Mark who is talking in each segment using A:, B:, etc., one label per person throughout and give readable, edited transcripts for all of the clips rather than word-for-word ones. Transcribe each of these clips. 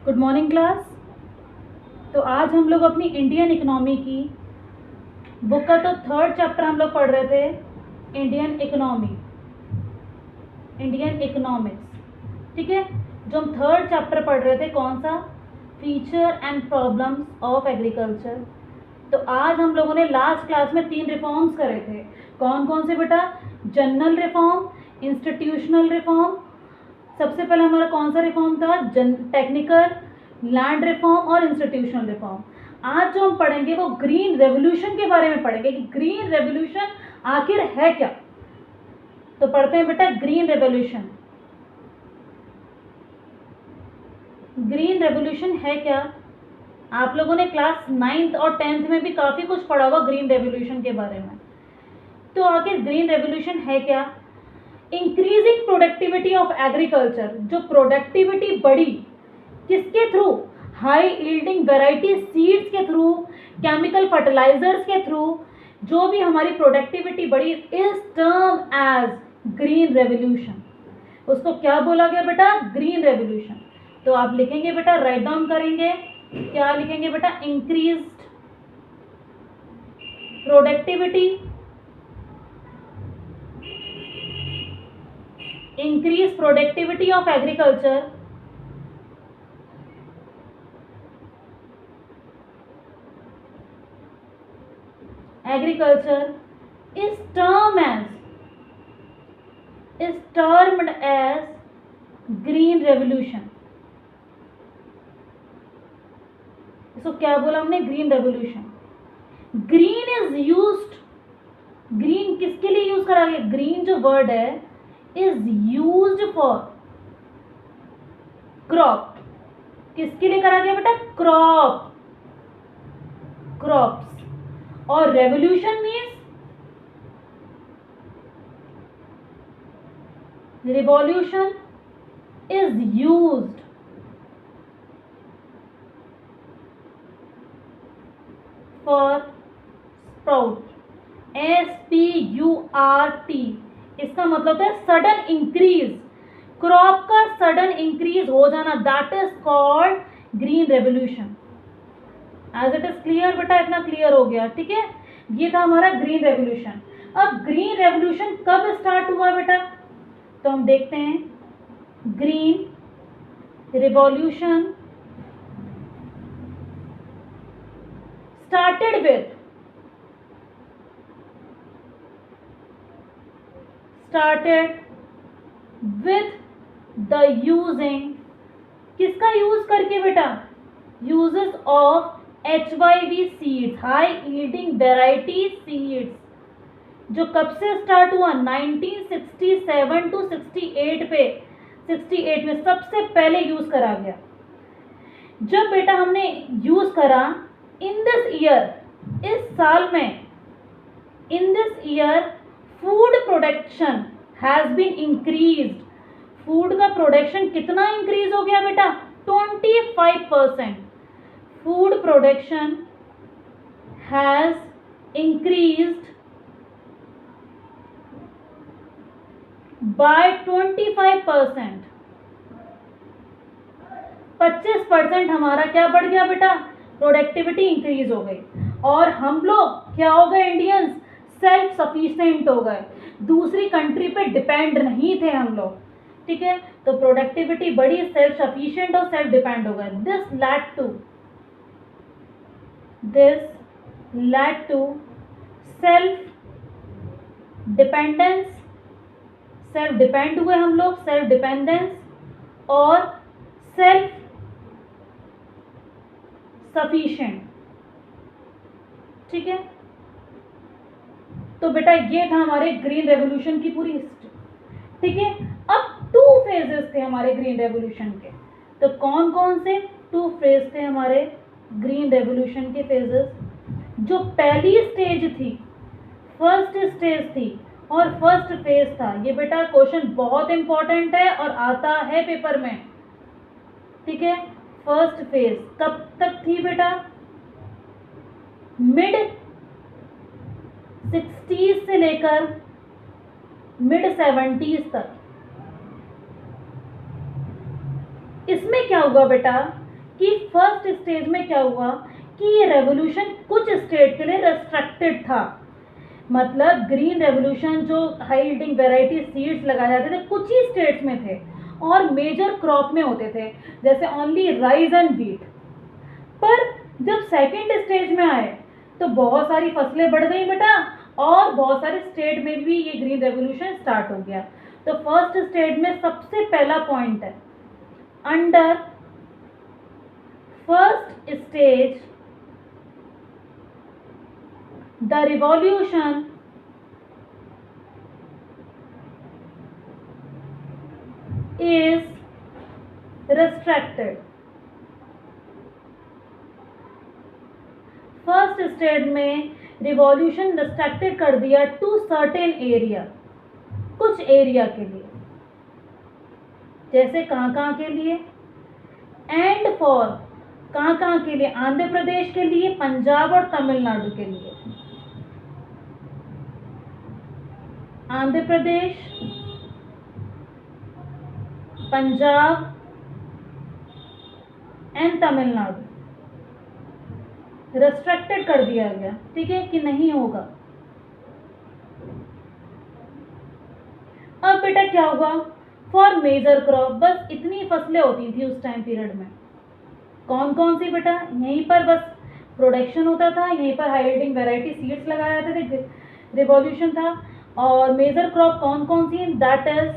A: Good morning class. तो आज हम लोग अपनी इंडियन इकोनॉमी की बुक का तो थर्ड चैप्टर हम लोग पढ़ रहे थे, इंडियन इकोनॉमी, इंडियन इकोनॉमिक्स। ठीक है, जो हम थर्ड चैप्टर पढ़ रहे थे, कौन सा? Feature and problems of agriculture. तो आज हम लोगों ने लास्ट क्लास में 3 रिफॉर्म्स करे थे। कौन कौन से बेटा? जनरल रिफॉर्म, इंस्टीट्यूशनल रिफॉर्म, सबसे पहले हमारा कौन सा रिफॉर्म था? टेक्निकल, लैंड रिफॉर्म और इंस्टीट्यूशनल रिफॉर्म। आज जो हम पढ़ेंगे वो ग्रीन रेवोल्यूशन के बारे में पढ़ेंगे कि ग्रीन रेवोल्यूशन आखिर है क्या। तो पढ़ते हैं बेटा ग्रीन रेवोल्यूशन। ग्रीन रेवोल्यूशन है क्या? आप लोगों ने क्लास 9th और 10th में भी काफ़ी कुछ पढ़ा होगा ग्रीन रेवोल्यूशन के बारे में। तो आखिर ग्रीन रेवोल्यूशन है क्या? Increasing productivity of agriculture. जो प्रोडक्टिविटी बढ़ी किसके through? High yielding variety seeds के थ्रू, केमिकल फर्टिलाइजर्स के थ्रू, जो भी हमारी प्रोडक्टिविटी बढ़ी is term as green revolution. उसको क्या बोला गया बेटा? Green revolution. तो आप लिखेंगे बेटा, राइट डाउन करेंगे, क्या लिखेंगे बेटा? Increased productivity, increase productivity of agriculture, is termed as green revolution। इसको क्या बोला हमने? Green revolution. Green is used, green किसके लिए यूज करा गया? ग्रीन जो वर्ड है इज यूज्ड फॉर क्रॉप। किसके लिए करा गया बेटा? Crop, crops. और revolution means, revolution is used for sprout, SPURT। इसका मतलब है सडन इंक्रीज, क्रॉप का सडन इंक्रीज हो जाना, that is called green revolution. As it is clear बेटा? इतना क्लियर हो गया? ठीक है, ये था हमारा ग्रीन रेवोल्यूशन। अब ग्रीन रेवोल्यूशन कब स्टार्ट हुआ बेटा? तो हम देखते हैं green revolution started with the using, किसका यूज करके बेटा? Uses of HYV seeds, high yielding variety seeds. जो कब से स्टार्ट हुआ? 1967 टू 68 पे, 68 में सबसे पहले यूज करा गया। जब बेटा हमने यूज करा इन दिस ईयर, इस साल में, in this year food production has been increased. Food का प्रोडक्शन कितना इंक्रीज हो गया बेटा? 25%। Food production has increased by 25%। 25% हमारा क्या बढ़ गया बेटा? प्रोडक्टिविटी इंक्रीज हो गई। और हम लोग क्या हो गए? इंडियंस सेल्फ सफिशिएंट हो गए, दूसरी कंट्री पे डिपेंड नहीं थे हम लोग। ठीक है, तो प्रोडक्टिविटी बढ़ी, सेल्फ सफिशिएंट और सेल्फ डिपेंड हो गए। This led to self dependence, self depend हुए हम लोग, सेल्फ डिपेंडेंस और सेल्फ सफिशिएंट। ठीक है, तो बेटा ये था हमारे ग्रीन रेवोल्यूशन की पूरी हिस्ट्री। ठीक है, अब 2 फेजेस थे हमारे ग्रीन रेवोल्यूशन के। तो कौन कौन से 2 फेज थे हमारे ग्रीन रेवोल्यूशन के फेजेस? जो पहली स्टेज थी, फर्स्ट स्टेज थी और फर्स्ट फेज था। ये बेटा क्वेश्चन बहुत इंपॉर्टेंट है और आता है पेपर में। ठीक है, फर्स्ट फेज कब तक थी बेटा? मिड 60s से लेकर मिड 70s तक। इसमें क्या हुआ बेटा? कि फर्स्ट स्टेज में क्या हुआ कि ये रेवोल्यूशन कुछ स्टेट के लिए रेस्ट्रिक्टेड था, मतलब ग्रीन रेवोल्यूशन जो हाई यील्डिंग वैरायटी सीड्स लगाए जाते थे कुछ ही स्टेट्स में थे और मेजर क्रॉप में होते थे, जैसे ओनली राइस एंड व्हीट। पर जब सेकेंड स्टेज में आए तो बहुत सारी फसलें बढ़ गई बेटा और बहुत सारे स्टेट में भी ये ग्रीन रेवोल्यूशन स्टार्ट हो गया। तो फर्स्ट स्टेज में सबसे पहला पॉइंट है, under first stage the revolution is restricted। First stage में रिवॉल्यूशन रिस्ट्रिक्टेड कर दिया टू सर्टेन एरिया, कुछ एरिया के लिए, जैसे कहाँ के लिए, एंड फॉर कहाँ के लिए, आंध्र प्रदेश के लिए, पंजाब और तमिलनाडु के लिए। आंध्र प्रदेश, पंजाब एंड तमिलनाडु रेस्ट्रिक्टेड कर दिया गया, ठीक है कि नहीं होगा। अब बेटा क्या हुआ, फॉर मेजर क्रॉप, बस इतनी फसलें होती थी उस टाइम पीरियड में। कौन कौन सी बेटा, यहीं पर बस प्रोडक्शन होता था, यहीं पर हाई यील्डिंग वैरायटी सीड्स लगाए जाते थे, रिवॉल्यूशन था। और मेजर क्रॉप कौन कौन सी, that is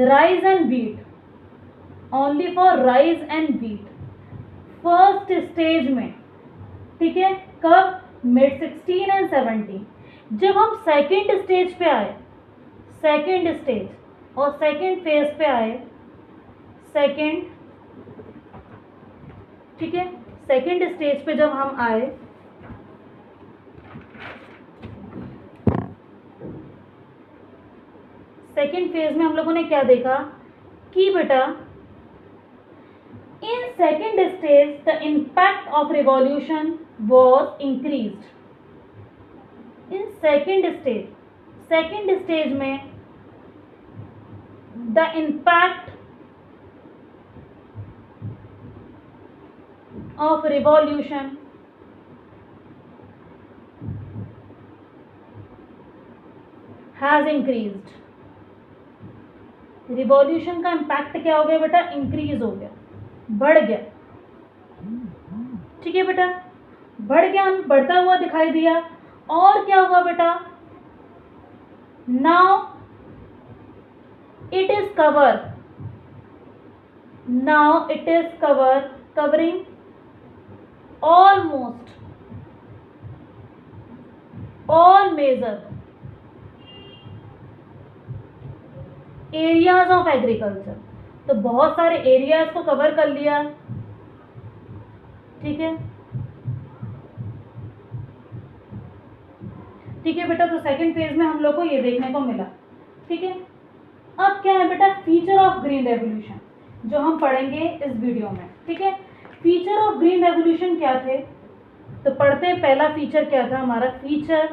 A: rice and wheat, only for rice and wheat first stage में, ठीक है। कब, मिड 16 एंड 17। जब हम सेकेंड स्टेज पे आए, सेकेंड स्टेज और सेकेंड फेज पे आए, सेकेंड, ठीक है, सेकेंड स्टेज पे जब हम आए, सेकेंड फेज में हम लोगों ने क्या देखा कि बेटा in second stage the impact of revolution was increased. In second stage में the impact of revolution has increased. Revolution का इम्पैक्ट क्या हो गया बेटा, इंक्रीज हो गया, बढ़ गया, ठीक है बेटा, बढ़ गया, बढ़ता हुआ दिखाई दिया। और क्या हुआ बेटा, now it is cover, now it is covering almost all major areas of agriculture. तो बहुत सारे एरियाज को कवर कर लिया, ठीक है, ठीक है बेटा। तो सेकंड फेज में हम लोग को ये देखने को मिला, ठीक है। अब क्या है बेटा, फीचर ऑफ ग्रीन रेवोल्यूशन जो हम पढ़ेंगे इस वीडियो में, ठीक है। फीचर ऑफ ग्रीन रेवोल्यूशन क्या थे, तो पढ़ते हैं। पहला फीचर क्या था हमारा, फीचर,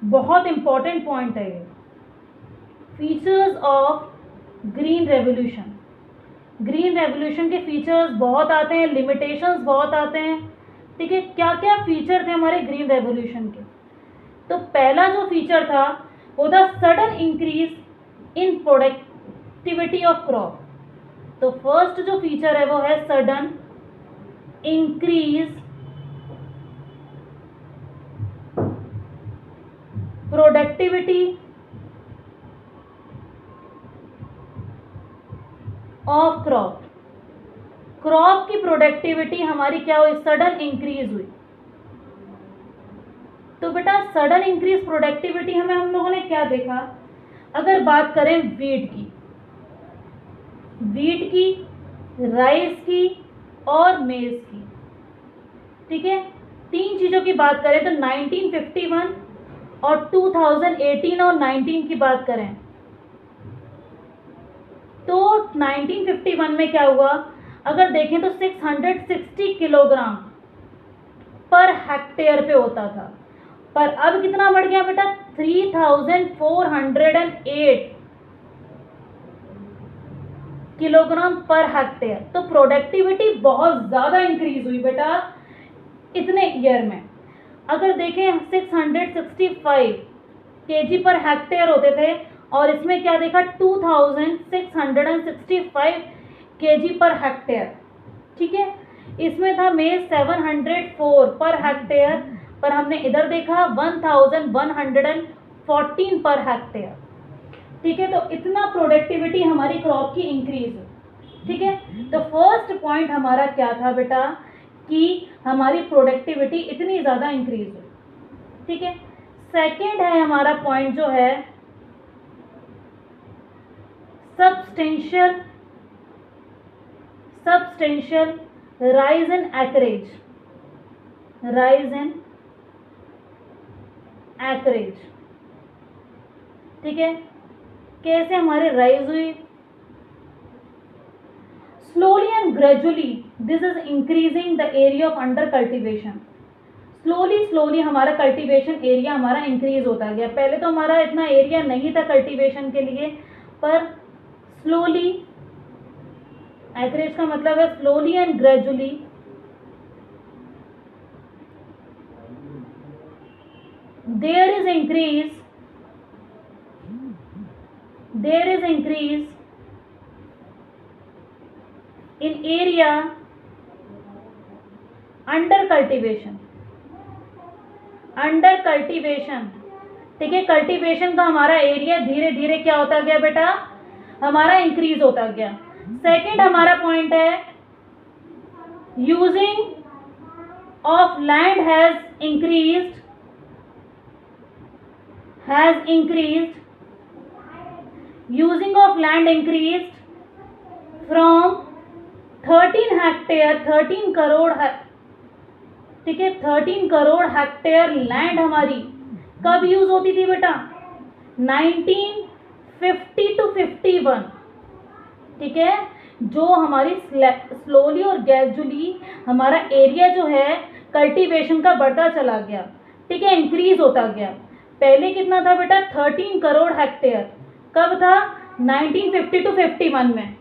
A: बहुत इंपॉर्टेंट पॉइंट है ये, features of green revolution. Green revolution के फीचर्स बहुत आते हैं, लिमिटेशंस बहुत आते हैं, ठीक है। क्या क्या फीचर थे हमारे ग्रीन रेवोल्यूशन के, तो पहला जो फीचर था वो था sudden increase in productivity of crop. तो फर्स्ट जो फीचर है वो है sudden increase productivity of crop. Crop की प्रोडक्टिविटी हमारी क्या हुई, सडन इंक्रीज हुई। तो बेटा सडन इंक्रीज प्रोडक्टिविटी हमें हम लोगों ने क्या देखा, अगर बात करें वीट की, राइस की और मेज की, ठीक है। तीन चीजों की बात करें तो 1951 और 2018 और 19 की बात करें तो 1951 में क्या हुआ, अगर देखें तो 660 किलोग्राम पर हेक्टेयर पे होता था, पर अब कितना बढ़ गया बेटा, 3408 किलोग्राम पर हेक्टेयर। तो प्रोडक्टिविटी बहुत ज़्यादा इंक्रीज हुई बेटा इतने ईयर में। अगर देखें 665 केजी पर हेक्टेयर होते थे और इसमें क्या देखा 2665 केजी पर हेक्टेयर। ठीक है, इसमें था मेज 704 पर हेक्टेयर, पर हमने इधर देखा 1114 पर हेक्टेयर। ठीक है, तो इतना प्रोडक्टिविटी हमारी क्रॉप की इंक्रीज है। ठीक है, तो फर्स्ट पॉइंट हमारा क्या था बेटा कि हमारी प्रोडक्टिविटी इतनी ज़्यादा इंक्रीज हुई। ठीक है, सेकेंड है हमारा पॉइंट जो है substantial rise in acreage। ठीक है, कैसे हमारे राइज हुई? Slowly and gradually this is increasing the area of under cultivation. Slowly हमारा कल्टीवेशन एरिया हमारा इंक्रीज होता गया। पहले तो हमारा इतना एरिया नहीं था कल्टीवेशन के लिए, पर स्लोली, एक्रेज का मतलब है slowly and gradually there is increase in area under cultivation। ठीक है, कल्टीवेशन का हमारा एरिया धीरे धीरे क्या होता गया बेटा, हमारा इंक्रीज होता गया। सेकंड हमारा पॉइंट है using of land has increased using of land increased from 13 hectare 13 crore है। ठीक है, 13 करोड़ हेक्टेयर लैंड हमारी कब यूज होती थी बेटा 1950 to 51। ठीक है, जो हमारी स्लोली और ग्रेजुअली हमारा एरिया जो है कल्टीवेशन का बढ़ता चला गया। ठीक है, इंक्रीज होता गया। पहले कितना था बेटा 13 करोड़ हेक्टेयर, कब था 1950 to 51 में।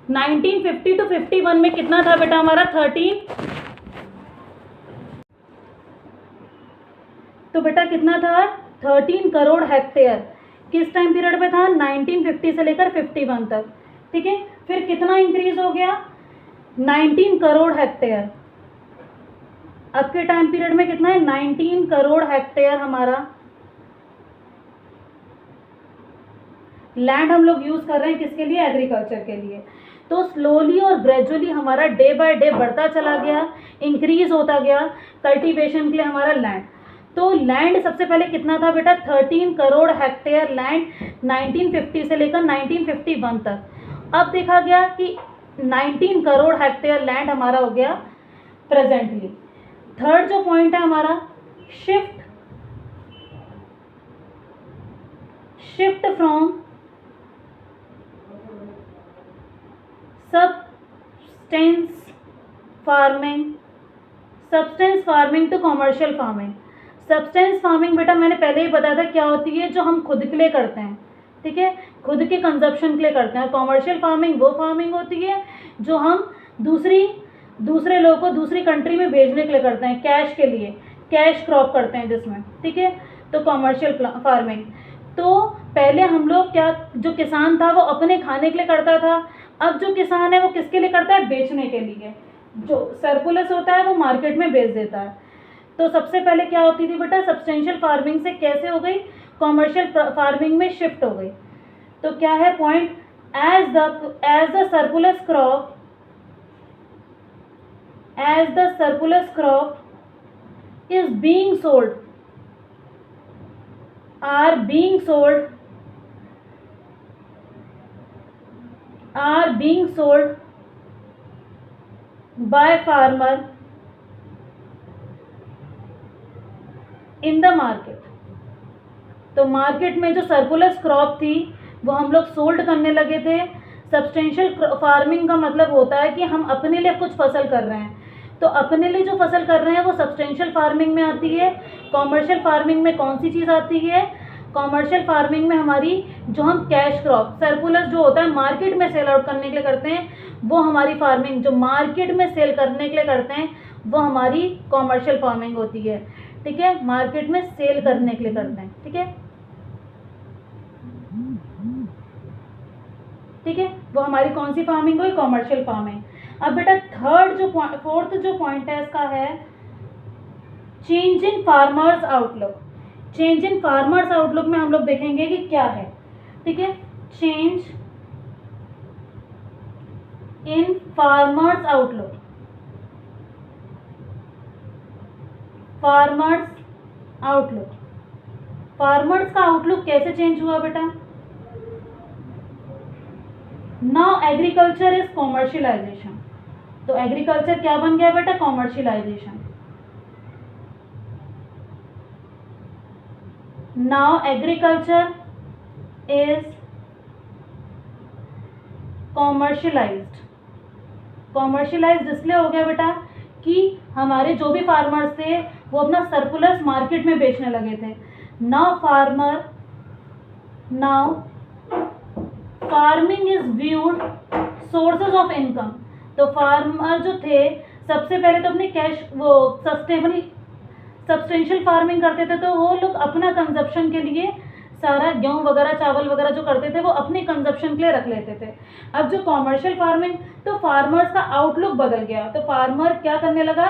A: 1950 to 51 में कितना था बेटा हमारा 13, तो बेटा कितना था 13 करोड़ हेक्टेयर। किस टाइम पीरियड पे था 1950 से लेकर 51 तक। ठीक है, फिर कितना इंक्रीज हो गया 19 करोड़ हेक्टेयर। अब के टाइम पीरियड में कितना है 19 करोड़ हेक्टेयर हमारा लैंड हम लोग यूज कर रहे हैं किसके लिए, एग्रीकल्चर के लिए। तो स्लोली और ग्रेजुअली हमारा डे बाय डे बढ़ता चला गया, इंक्रीज होता गया कल्टीवेशन के लिए हमारा लैंड। तो लैंड सबसे पहले कितना था बेटा 13 करोड़ हेक्टेयर लैंड 1950 से लेकर 1951 तक। अब देखा गया कि 19 करोड़ हेक्टेयर लैंड हमारा हो गया प्रेजेंटली। थर्ड जो पॉइंट है हमारा shift from subsistence farming to commercial farming. Subsistence farming बेटा मैंने पहले ही बताया था क्या होती है, जो हम खुद के लिए करते हैं। ठीक है, खुद के कंजप्शन के लिए करते हैं। और कॉमर्शियल फार्मिंग वो फार्मिंग होती है जो हम दूसरे लोगों को दूसरी कंट्री में भेजने के लिए करते हैं, कैश के लिए, कैश क्रॉप करते हैं जिसमें। ठीक है, तो कॉमर्शियल फार्मिंग। तो पहले हम लोग क्या, जो किसान था वो अपने खाने के लिए करता था, अब जो किसान है वो किसके लिए करता है, बेचने के लिए। जो सरप्लस होता है वो मार्केट में बेच देता है। तो सबसे पहले क्या होती थी बेटा सब्सटेंशियल फार्मिंग से कैसे हो गई, कॉमर्शियल फार्मिंग में शिफ्ट हो गई। तो क्या है point, as the surplus crop is being sold are being sold by farmer in the market। तो मार्केट में जो सरप्लस क्रॉप थी वो हम लोग सोल्ड करने लगे थे। सब्सटेंशियल फार्मिंग का मतलब होता है कि हम अपने लिए कुछ फसल कर रहे हैं, तो अपने लिए जो फसल कर रहे हैं वो सब्सटेंशियल फार्मिंग में आती है। कॉमर्शियल फार्मिंग में कौन सी चीज़ आती है, कॉमर्शियल फार्मिंग में हमारी जो हम कैश क्रॉप सरप्लस जो होता है मार्केट में सेल आउट करने के लिए करते हैं, वो हमारी फार्मिंग जो मार्केट में सेल करने के लिए करते हैं वो हमारी कॉमर्शियल फार्मिंग होती है। ठीक है, मार्केट में सेल करने के लिए करते हैं। ठीक है, ठीक है, वो हमारी कौन सी फार्मिंग हुई? Commercial farming. अब बेटा फोर्थ जो पॉइंट है इसका है change in farmers outlook. Change in farmers outlook में हम लोग देखेंगे कि क्या है। ठीक है, change in farmers outlook. Farmers outlook, farmers का आउटलुक कैसे चेंज हुआ बेटा? Now agriculture is commercialization. तो एग्रीकल्चर क्या बन गया बेटा? Commercialization. Now agriculture is commercialized. Commercialized इसलिए हो गया बेटा कि हमारे जो भी फार्मर्स थे वो अपना सरप्लस मार्केट में बेचने लगे थे। Now farming is viewed sources of income. तो फार्मर जो थे सबसे पहले तो अपनी कैश वो सब्सटेंशियल फार्मिंग करते थे, तो वो लोग अपना कंजप्शन के लिए सारा गेहूँ वगैरह चावल वगैरह जो करते थे वो अपने कंजप्शन के लिए रख लेते थे। अब जो कॉमर्शियल फार्मिंग, तो फार्मर्स का आउटलुक बदल गया। तो फार्मर क्या करने लगा?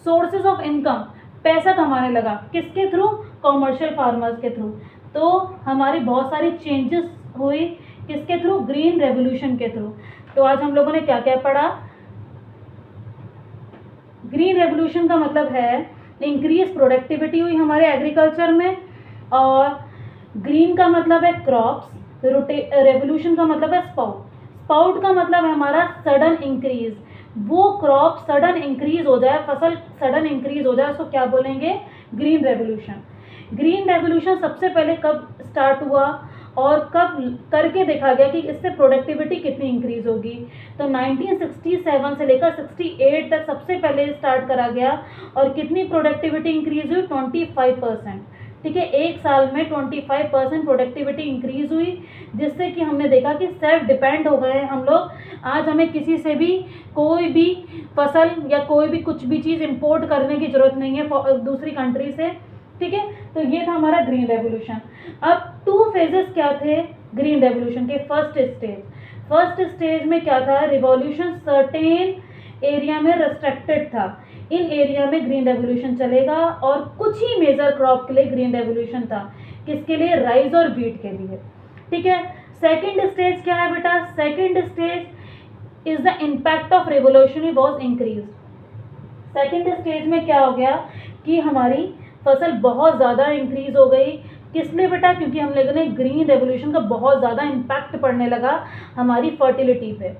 A: सोर्सेज ऑफ इनकम, पैसा कमाने लगा। किसके थ्रू? कॉमर्शियल फार्मर्स के थ्रू। तो हमारी बहुत सारी चेंजेस हुई किसके थ्रू? ग्रीन रेवोल्यूशन के थ्रू। तो आज हम लोगों ने क्या क्या पढ़ा? ग्रीन रेवोल्यूशन का मतलब है इंक्रीज प्रोडक्टिविटी हुई हमारे एग्रीकल्चर में, और ग्रीन का मतलब है क्रॉप्स, रेवोल्यूशन का मतलब है स्पाउट। स्पाउट का मतलब है हमारा सडन इंक्रीज। वो क्रॉप सडन इंक्रीज हो जाए, फसल सडन इंक्रीज हो जाए, उसको क्या बोलेंगे? Green revolution. ग्रीन रेवोल्यूशन सबसे पहले कब स्टार्ट हुआ और कब करके देखा गया कि इससे प्रोडक्टिविटी कितनी इंक्रीज होगी? तो 1967 से लेकर 68 तक सबसे पहले स्टार्ट करा गया, और कितनी प्रोडक्टिविटी इंक्रीज हुई? 25%। ठीक है, एक साल में 25% प्रोडक्टिविटी इंक्रीज हुई, जिससे कि हमने देखा कि सेल्फ डिपेंड हो गए हैं हम लोग। आज हमें किसी से भी कोई भी फसल या कोई भी कुछ भी चीज़ इंपोर्ट करने की ज़रूरत नहीं है दूसरी कंट्री से। ठीक है, तो ये था हमारा ग्रीन रेवोल्यूशन। अब 2 फेजेस क्या थे ग्रीन रेवोल्यूशन के? फर्स्ट स्टेज में क्या था? रिवॉल्यूशन सर्टेन एरिया में रेस्ट्रिक्टेड था। इन एरिया में ग्रीन रेवोल्यूशन चलेगा, और कुछ ही मेजर क्रॉप के लिए ग्रीन रेवोल्यूशन था। किसके लिए? राइस और व्हीट के लिए। ठीक है, सेकंड स्टेज क्या है बेटा? Second stage is the impact of revolution was increase. Second stage में क्या हो गया कि हमारी फसल बहुत ज़्यादा इंक्रीज हो गई। किस लिए बेटा? क्योंकि हम लोगों ने ग्रीन रेवोल्यूशन का बहुत ज़्यादा इम्पैक्ट पड़ने लगा हमारी फर्टिलिटी पे।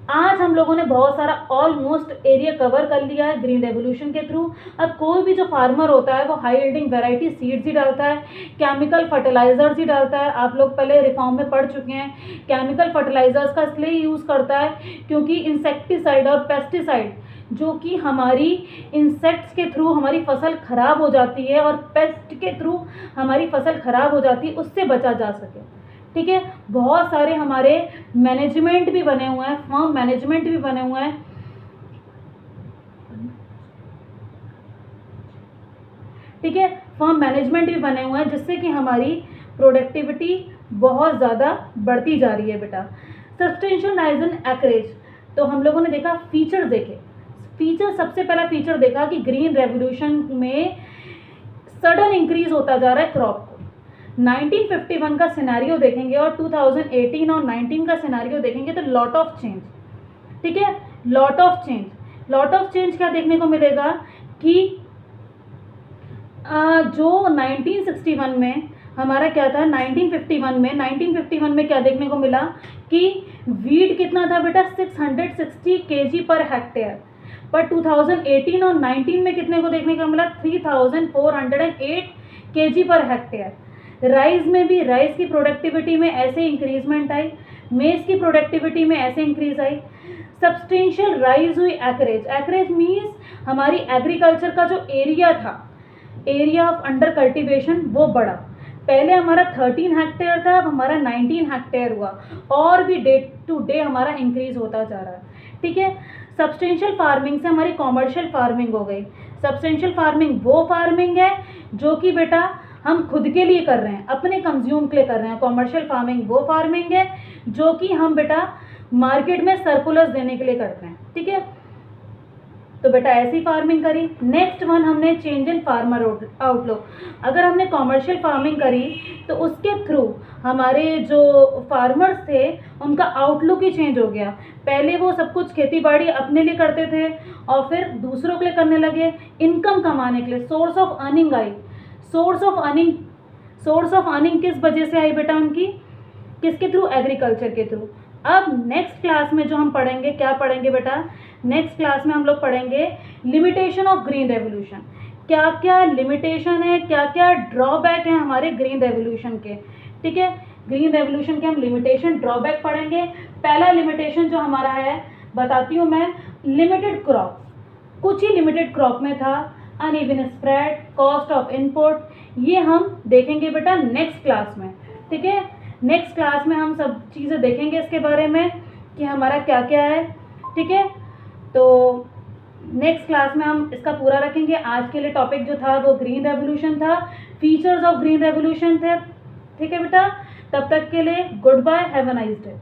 A: आज हम लोगों ने बहुत सारा ऑलमोस्ट एरिया कवर कर लिया है ग्रीन रेवोल्यूशन के थ्रू। अब कोई भी जो फार्मर होता है वो हाई यील्डिंग वैरायटी सीड्स ही डालता है, केमिकल फर्टिलाइजर्स ही डालता है। आप लोग पहले रिफॉर्म में पढ़ चुके हैं। केमिकल फर्टिलाइजर्स का इसलिए यूज़ करता है क्योंकि इंसेक्टिसाइड और पेस्टिसाइड जो कि हमारी इंसेक्ट्स के थ्रू हमारी फसल ख़राब हो जाती है, और पेस्ट के थ्रू हमारी फसल ख़राब हो जाती है, उससे बचा जा सके। ठीक है, बहुत सारे हमारे मैनेजमेंट भी बने हुए हैं, फार्म मैनेजमेंट भी बने हुए हैं। ठीक है, फार्म मैनेजमेंट भी बने हुए हैं, जिससे कि हमारी प्रोडक्टिविटी बहुत ज़्यादा बढ़ती जा रही है बेटा। सब्सटेंशियल राइज इन एक्रेज, तो हम लोगों ने देखा फीचर देखे। फीचर, सबसे पहला फीचर देखा कि ग्रीन रेवोल्यूशन में सडन इंक्रीज होता जा रहा है क्रॉप को। 1951 का सिनेरियो देखेंगे और 2018 और 19 का सिनेरियो देखेंगे तो लॉट ऑफ चेंज। ठीक है, लॉट ऑफ चेंज क्या देखने को मिलेगा कि जो 1961 में हमारा क्या था, 1951 में क्या देखने को मिला कि वीट कितना था बेटा? 660 kg पर हेक्टेयर। पर 2018 और 19 में कितने को देखने को मिला? 3408 kg पर हेक्टेयर। राइस में भी, राइस की प्रोडक्टिविटी में ऐसे इंक्रीजमेंट आई, मेज की प्रोडक्टिविटी में ऐसे इंक्रीज आई। सब्सटेंशियल राइज हुई एक्रेज मीन्स हमारी एग्रीकल्चर का जो एरिया था, एरिया ऑफ अंडर कल्टिवेशन, वो बढ़ा। पहले हमारा 13 हेक्टेयर था, अब हमारा 19 हेक्टेयर हुआ, और भी डे टू डे हमारा इंक्रीज होता जा रहा है, ठीक है। सब्सटेंशियल फार्मिंग से हमारी कॉमर्शियल फार्मिंग हो गई। सब्सटेंशियल फार्मिंग वो फार्मिंग है जो कि बेटा हम खुद के लिए कर रहे हैं, अपने कंज्यूम के लिए कर रहे हैं। कॉमर्शियल फार्मिंग वो फार्मिंग है जो कि हम बेटा मार्केट में सरप्लस देने के लिए करते हैं, ठीक है। तो बेटा ऐसी फार्मिंग करी। नेक्स्ट वन हमने चेंज इन फार्मर आउटलुक। अगर हमने कॉमर्शियल फार्मिंग करी तो उसके थ्रू हमारे जो फार्मर्स थे उनका आउटलुक ही चेंज हो गया। पहले वो सब कुछ खेती बाड़ी अपने लिए करते थे और फिर दूसरों के लिए करने लगे, इनकम कमाने के लिए, source of earning I. Source of earning किस वजह से आई बेटा उनकी? किसके थ्रू? एग्रीकल्चर के थ्रू। अब नेक्स्ट क्लास में जो हम पढ़ेंगे, क्या पढ़ेंगे बेटा? नेक्स्ट क्लास में हम लोग पढ़ेंगे लिमिटेशन ऑफ ग्रीन रेवोल्यूशन। क्या क्या लिमिटेशन है, क्या क्या ड्रॉबैक है हमारे ग्रीन रेवोल्यूशन के, ठीक है। ग्रीन रेवोल्यूशन के हम लिमिटेशन ड्रॉबैक पढ़ेंगे। पहला लिमिटेशन जो हमारा है बताती हूँ मैं, लिमिटेड क्रॉप। कुछ ही लिमिटेड क्रॉप में था, uneven spread, cost of input, ये हम देखेंगे बेटा नेक्स्ट क्लास में, ठीक है। नेक्स्ट क्लास में हम सब चीज़ें देखेंगे इसके बारे में कि हमारा क्या क्या है, ठीक है। तो नेक्स्ट क्लास में हम इसका पूरा रखेंगे। आज के लिए टॉपिक जो था वो ग्रीन रेवोल्यूशन था, फीचर्स ऑफ ग्रीन रेवोल्यूशन थे, ठीक है बेटा। तब तक के लिए goodbye, have a nice day.